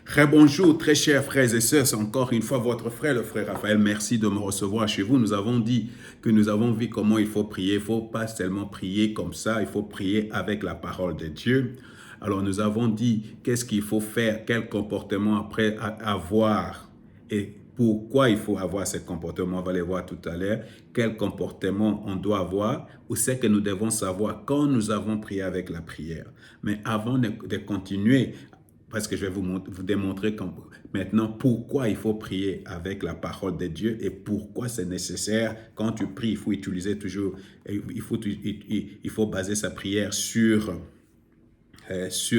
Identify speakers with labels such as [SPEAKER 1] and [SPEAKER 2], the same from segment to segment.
[SPEAKER 1] Très bonjour, très chers frères et sœurs, c'est encore une fois votre frère, le frère Raphaël. Merci de me recevoir chez vous. Nous avons dit que nous avons vu comment il faut prier. Il ne faut pas seulement prier comme ça, il faut prier avec la parole de Dieu. Alors nous avons dit qu'est-ce qu'il faut faire, quel comportement après avoir et pourquoi il faut avoir ce comportement. On va les voir tout à l'heure. Quel comportement on doit avoir ou c'est que nous devons savoir quand nous avons prié avec la prière. Mais avant de continuer, parce que je vais vous démontrer maintenant pourquoi il faut prier avec la parole de Dieu et pourquoi c'est nécessaire. Quand tu pries, il faut utiliser toujours, il faut baser sa prière sur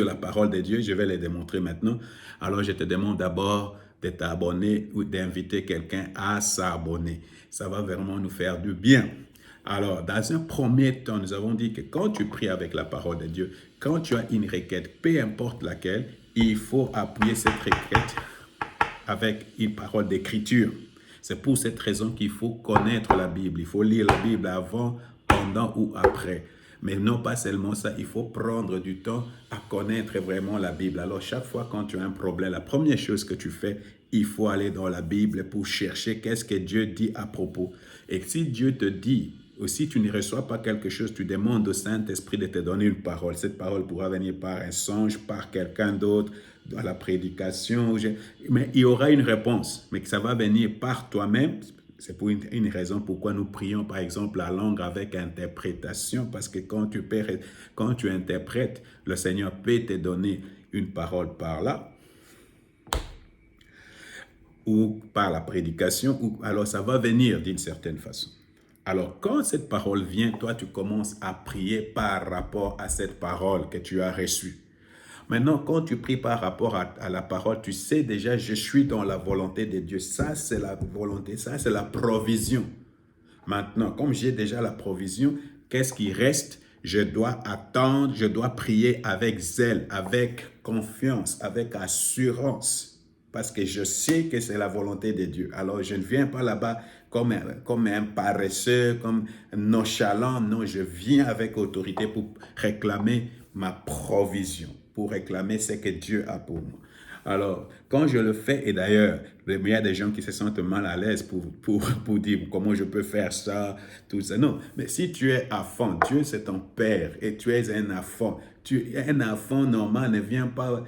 [SPEAKER 1] la parole de Dieu. Je vais les démontrer maintenant. Alors, je te demande d'abord de t'abonner ou d'inviter quelqu'un à s'abonner. Ça va vraiment nous faire du bien. Alors, dans un premier temps, nous avons dit que quand tu pries avec la parole de Dieu, quand tu as une requête, peu importe laquelle, il faut appuyer cette requête avec une parole d'écriture. C'est pour cette raison qu'il faut connaître la Bible. Il faut lire la Bible avant, pendant ou après. Mais non pas seulement ça, il faut prendre du temps à connaître vraiment la Bible. Alors chaque fois quand tu as un problème, la première chose que tu fais, il faut aller dans la Bible pour chercher qu'est-ce que Dieu dit à propos. Et si Dieu te dit, ou si tu ne reçois pas quelque chose, tu demandes au Saint-Esprit de te donner une parole. Cette parole pourra venir par un songe, par quelqu'un d'autre, dans la prédication. Mais il y aura une réponse, mais que ça va venir par toi-même. C'est pour une raison pourquoi nous prions, par exemple, la langue avec interprétation, parce que quand tu interprètes, le Seigneur peut te donner une parole par là, ou par la prédication, ou alors ça va venir d'une certaine façon. Alors, quand cette parole vient, toi, tu commences à prier par rapport à cette parole que tu as reçue. Maintenant, quand tu pries par rapport à la parole, tu sais déjà, je suis dans la volonté de Dieu. Ça, c'est la volonté, ça, c'est la provision. Maintenant, comme j'ai déjà la provision, qu'est-ce qui reste? Je dois attendre, je dois prier avec zèle, avec confiance, avec assurance. Parce que je sais que c'est la volonté de Dieu. Alors, je ne viens pas là-bas comme un paresseux, comme un nonchalant. Non, je viens avec autorité pour réclamer ma provision, pour réclamer ce que Dieu a pour moi. Alors, quand je le fais, et d'ailleurs, il y a des gens qui se sentent mal à l'aise pour dire comment je peux faire ça, tout ça. Non, mais si tu es enfant, Dieu c'est ton Père et tu es un enfant. Un enfant normal ne vient pas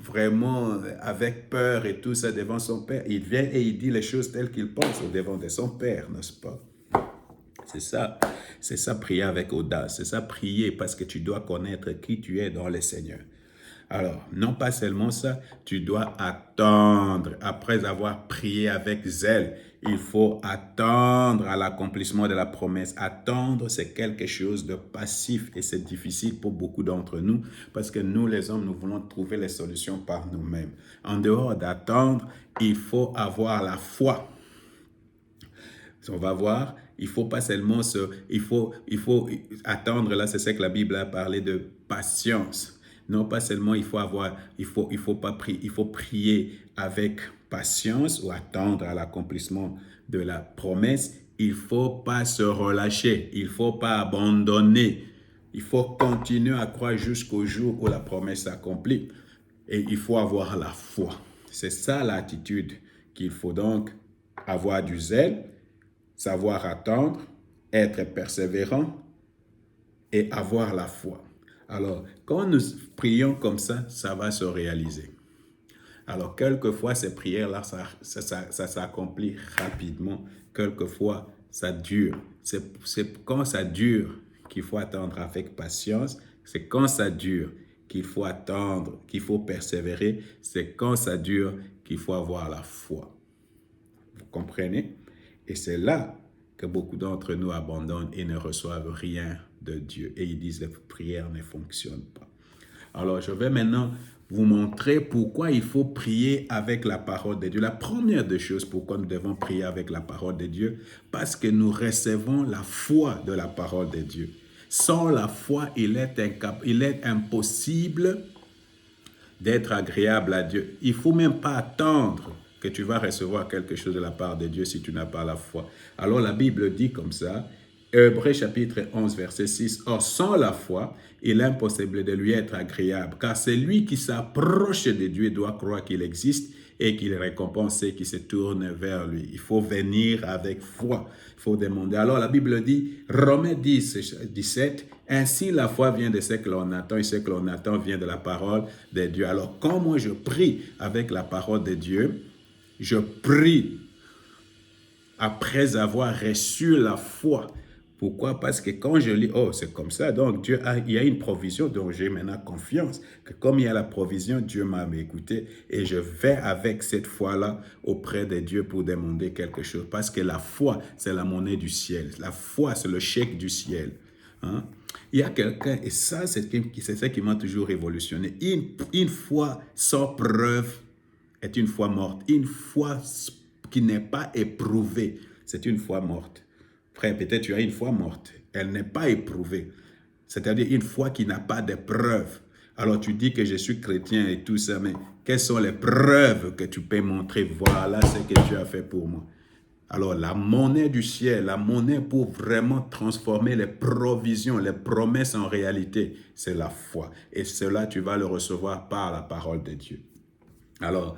[SPEAKER 1] vraiment avec peur et tout ça devant son Père. Il vient et il dit les choses telles qu'il pense au devant de son Père, n'est-ce pas? C'est ça prier avec audace, c'est ça prier parce que tu dois connaître qui tu es dans le Seigneur. Alors, non pas seulement ça, tu dois attendre. Après avoir prié avec zèle, il faut attendre à l'accomplissement de la promesse. Attendre, c'est quelque chose de passif et c'est difficile pour beaucoup d'entre nous parce que nous, les hommes, nous voulons trouver les solutions par nous-mêmes. En dehors d'attendre, il faut avoir la foi. On va voir, il faut pas seulement il faut attendre, là c'est ce que la Bible a parlé de patience. Non pas seulement il faut pas prier, il faut prier avec patience ou attendre à l'accomplissement de la promesse. Il faut pas se relâcher, il faut pas abandonner. Il faut continuer à croire jusqu'au jour où la promesse s'accomplit. Et il faut avoir la foi. C'est ça l'attitude qu'il faut donc avoir du zèle, savoir attendre, être persévérant et avoir la foi. Alors, quand nous prions comme ça, ça va se réaliser. Alors, quelquefois, ces prières-là, ça s'accomplit rapidement. Quelquefois, ça dure. C'est quand ça dure qu'il faut attendre avec patience. C'est quand ça dure qu'il faut attendre, qu'il faut persévérer. C'est quand ça dure qu'il faut avoir la foi. Vous comprenez? Et c'est là que beaucoup d'entre nous abandonnent et ne reçoivent rien de Dieu. Et ils disent que la prière ne fonctionne pas. Alors, je vais maintenant vous montrer pourquoi il faut prier avec la parole de Dieu. La première des choses pourquoi nous devons prier avec la parole de Dieu, parce que nous recevons la foi de la parole de Dieu. Sans la foi, il est impossible d'être agréable à Dieu. Il ne faut même pas attendre que tu vas recevoir quelque chose de la part de Dieu si tu n'as pas la foi. Alors la Bible dit comme ça, Hébreux chapitre 11, verset 6. Or, sans la foi, il est impossible de lui être agréable, car celui qui s'approche de Dieu doit croire qu'il existe et qu'il récompense ceux qui se tournent vers lui. Il faut venir avec foi. Il faut demander. Alors la Bible dit, Romains 10, 17, ainsi la foi vient de ce que l'on attend et ce que l'on attend vient de la parole de Dieu. Alors quand moi je prie avec la parole de Dieu, je prie après avoir reçu la foi. Pourquoi? Parce que quand je lis, oh, c'est comme ça, donc il y a une provision, donc j'ai maintenant confiance que comme il y a la provision, Dieu m'a écouté et je vais avec cette foi-là auprès de Dieu pour demander quelque chose. Parce que la foi, c'est la monnaie du ciel. La foi, c'est le chèque du ciel. Hein? Il y a quelqu'un, et ça, c'est ça qui m'a toujours révolutionné. Une foi sans preuve est une foi morte. Une foi qui n'est pas éprouvée, c'est une foi morte. Frère, peut-être tu as une foi morte. Elle n'est pas éprouvée. C'est-à-dire une foi qui n'a pas de preuves. Alors tu dis que je suis chrétien et tout ça, mais quelles sont les preuves que tu peux montrer? Voilà ce que tu as fait pour moi. Alors la monnaie du ciel, la monnaie pour vraiment transformer les provisions, les promesses en réalité, c'est la foi. Et cela, tu vas le recevoir par la parole de Dieu. Alors,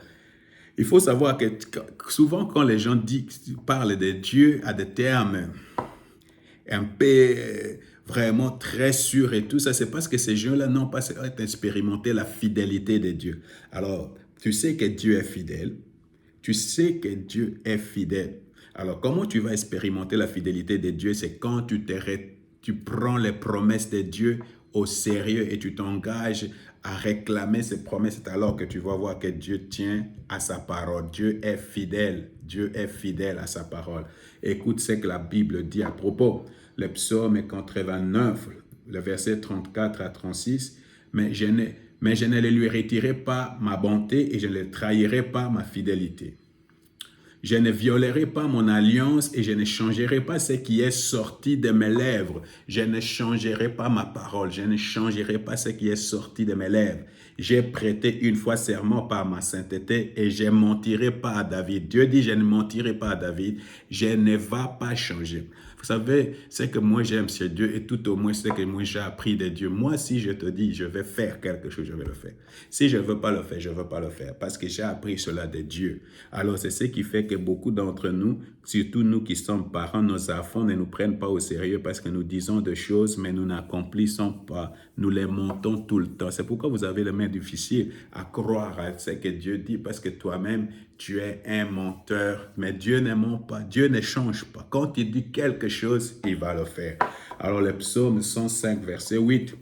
[SPEAKER 1] il faut savoir que souvent quand les gens parlent de Dieu à des termes un peu vraiment très sûrs et tout ça, c'est parce que ces gens-là n'ont pas expérimenté la fidélité de Dieu. Alors, tu sais que Dieu est fidèle. Tu sais que Dieu est fidèle. Alors, comment tu vas expérimenter la fidélité de Dieu? C'est quand tu prends les promesses de Dieu au sérieux et tu t'engages à réclamer ces promesses. C'est alors que tu vas voir que Dieu tient à sa parole. Dieu est fidèle. Dieu est fidèle à sa parole. Écoute ce que la Bible dit à propos. Le psaume 89, le verset 34 à 36. Mais je ne lui retirerai pas ma bonté et je ne trahirai pas ma fidélité. Je ne violerai pas mon alliance et je ne changerai pas ce qui est sorti de mes lèvres. Je ne changerai pas ma parole. Je ne changerai pas ce qui est sorti de mes lèvres. J'ai prêté une fois serment par ma sainteté et je ne mentirai pas à David. Dieu dit, je ne mentirai pas à David. Je ne vais pas changer. Vous savez, c'est que moi j'aime ce Dieu et tout au moins c'est que moi j'ai appris de Dieu. Moi, si je te dis, je vais faire quelque chose, je vais le faire. Si je ne veux pas le faire, je ne veux pas le faire parce que j'ai appris cela de Dieu. Alors, c'est ce qui fait que beaucoup d'entre nous, surtout nous qui sommes parents, nos enfants ne nous prennent pas au sérieux parce que nous disons des choses, mais nous n'accomplissons pas. Nous les montons tout le temps. C'est pourquoi vous avez les mains difficiles à croire à ce que Dieu dit parce que toi-même, tu es un menteur. Mais Dieu ne ment pas. Dieu ne change pas. Quand il dit quelque chose, il va le faire. Alors, le psaume 105, verset 8,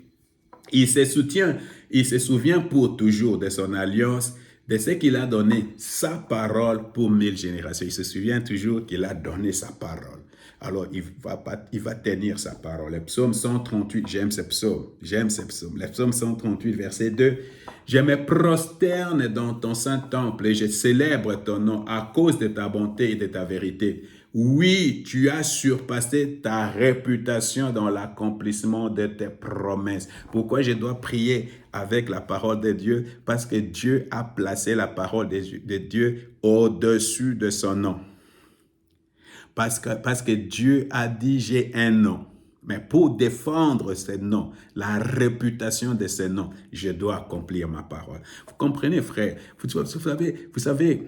[SPEAKER 1] il se souvient pour toujours de son alliance, de ce qu'il a donné, sa parole pour 1000 générations. Il se souvient toujours qu'il a donné sa parole. Alors, il va tenir sa parole. Le psaume 138, j'aime ce psaume. Le psaume 138, verset 2. Je me prosterne dans ton saint temple et je célèbre ton nom à cause de ta bonté et de ta vérité. Oui, tu as surpassé ta réputation dans l'accomplissement de tes promesses. Pourquoi je dois prier avec la parole de Dieu? Parce que Dieu a placé la parole de Dieu au-dessus de son nom. Parce que Dieu a dit, j'ai un nom. Mais pour défendre ce nom, la réputation de ce nom, je dois accomplir ma parole. Vous comprenez, frère? Vous savez,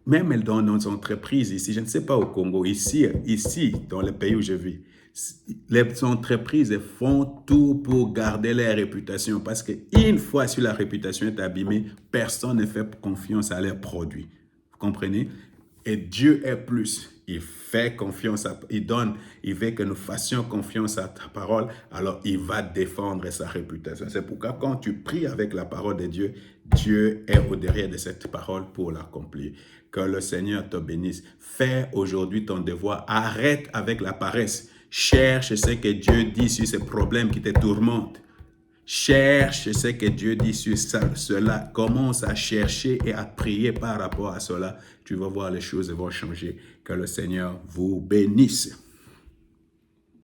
[SPEAKER 1] même dans nos entreprises ici, je ne sais pas au Congo, ici, dans le pays où je vis, les entreprises font tout pour garder leur réputation parce qu'une fois si la réputation est abîmée, personne ne fait confiance à leurs produits. Vous comprenez? Et Dieu est plus. Il fait confiance, il veut que nous fassions confiance à ta parole, alors il va défendre sa réputation. C'est pourquoi quand tu pries avec la parole de Dieu, Dieu est au derrière de cette parole pour l'accomplir. Que le Seigneur te bénisse. Fais aujourd'hui ton devoir. Arrête avec la paresse. Cherche ce que Dieu dit sur ces problèmes qui te tourmentent. Cherche ce que Dieu dit sur cela. Commence à chercher et à prier par rapport à cela. Tu vas voir les choses vont changer. Que le Seigneur vous bénisse.